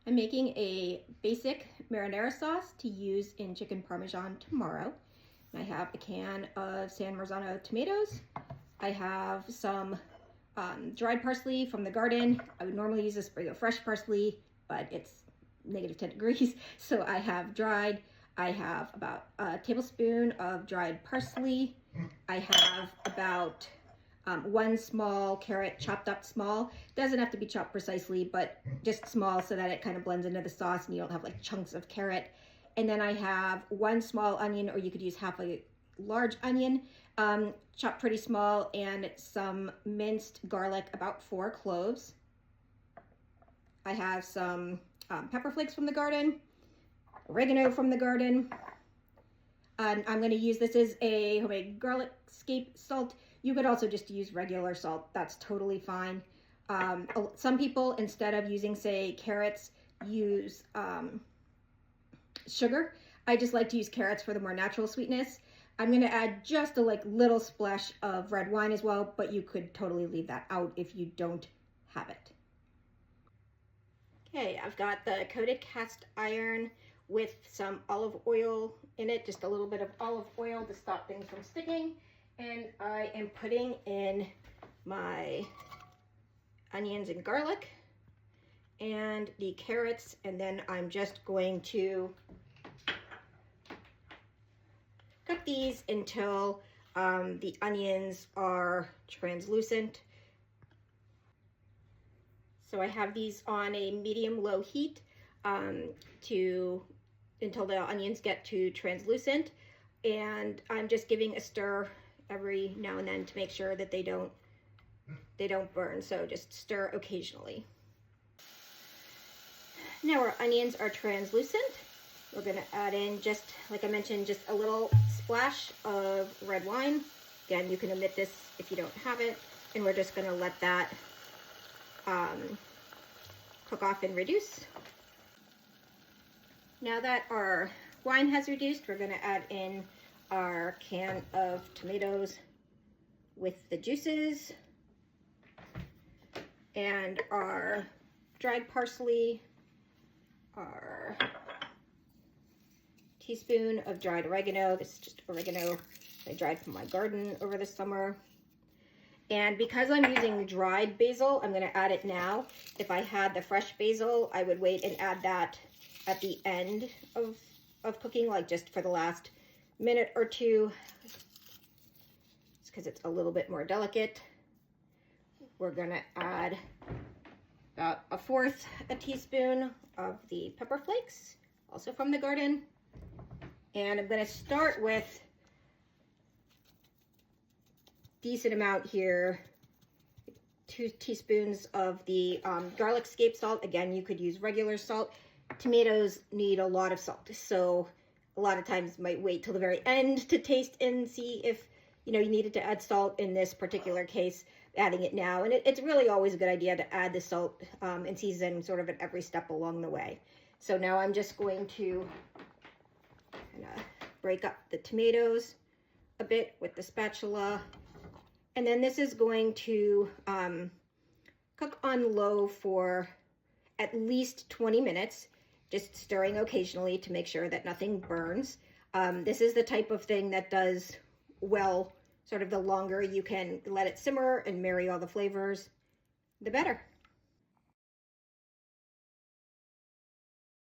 I'm making a basic marinara sauce to use in chicken parmesan tomorrow. I have a can of San Marzano tomatoes. I have some dried parsley from the garden. I would normally use this fresh parsley, but it's -10 degrees, so I have dried. I have about a tablespoon of dried parsley. I have about 1 small carrot, chopped up small. Doesn't have to be chopped precisely, but just small so that it kind of blends into the sauce and you don't have like chunks of carrot. And then I have 1 small onion, or you could use half a large onion, chopped pretty small, and some minced garlic, about 4 cloves. I have some pepper flakes from the garden, oregano from the garden. I'm going to use, this is a homemade garlic scape salt. You could also just use regular salt. That's totally fine. Some people, instead of using, say, carrots, use sugar. I just like to use carrots for the more natural sweetness. I'm going to add just a little splash of red wine as well, but you could totally leave that out if you don't have it. Okay, I've got the coated cast iron with some olive oil in it, just a little bit of olive oil to stop things from sticking. And I am putting in my onions and garlic and the carrots, and then I'm just going to cook these until the onions are translucent. So I have these on a medium-low heat until the onions get to translucent, and I'm just giving a stir every now and then to make sure that they don't burn. So just stir occasionally. Now our onions are translucent. We're going to add in, just like I mentioned, just a little splash of red wine. Again, you can omit this if you don't have it, and we're just going to let that cook off and reduce. Now that our wine has reduced, we're going to add in our can of tomatoes with the juices and our dried parsley, our teaspoon of dried oregano. This is just oregano I dried from my garden over the summer. And because I'm using dried basil, I'm going to add it now. If I had the fresh basil, I would wait and add that at the end of cooking, like just for the last minute or two. It's because it's a little bit more delicate. We're going to add about 1/4 teaspoon of the pepper flakes, also from the garden. And I'm going to start with decent amount here, 2 teaspoons of the garlic scape salt. Again, you could use regular salt. Tomatoes need a lot of salt, so a lot of times you might wait till the very end to taste and see if you needed to add salt. In this particular case, adding it now, and it's really always a good idea to add the salt and season sort of at every step along the way. So now I'm just going to kind of break up the tomatoes a bit with the spatula. And then this is going to cook on low for at least 20 minutes, just stirring occasionally to make sure that nothing burns. This is the type of thing that does well, sort of the longer you can let it simmer and marry all the flavors, the better.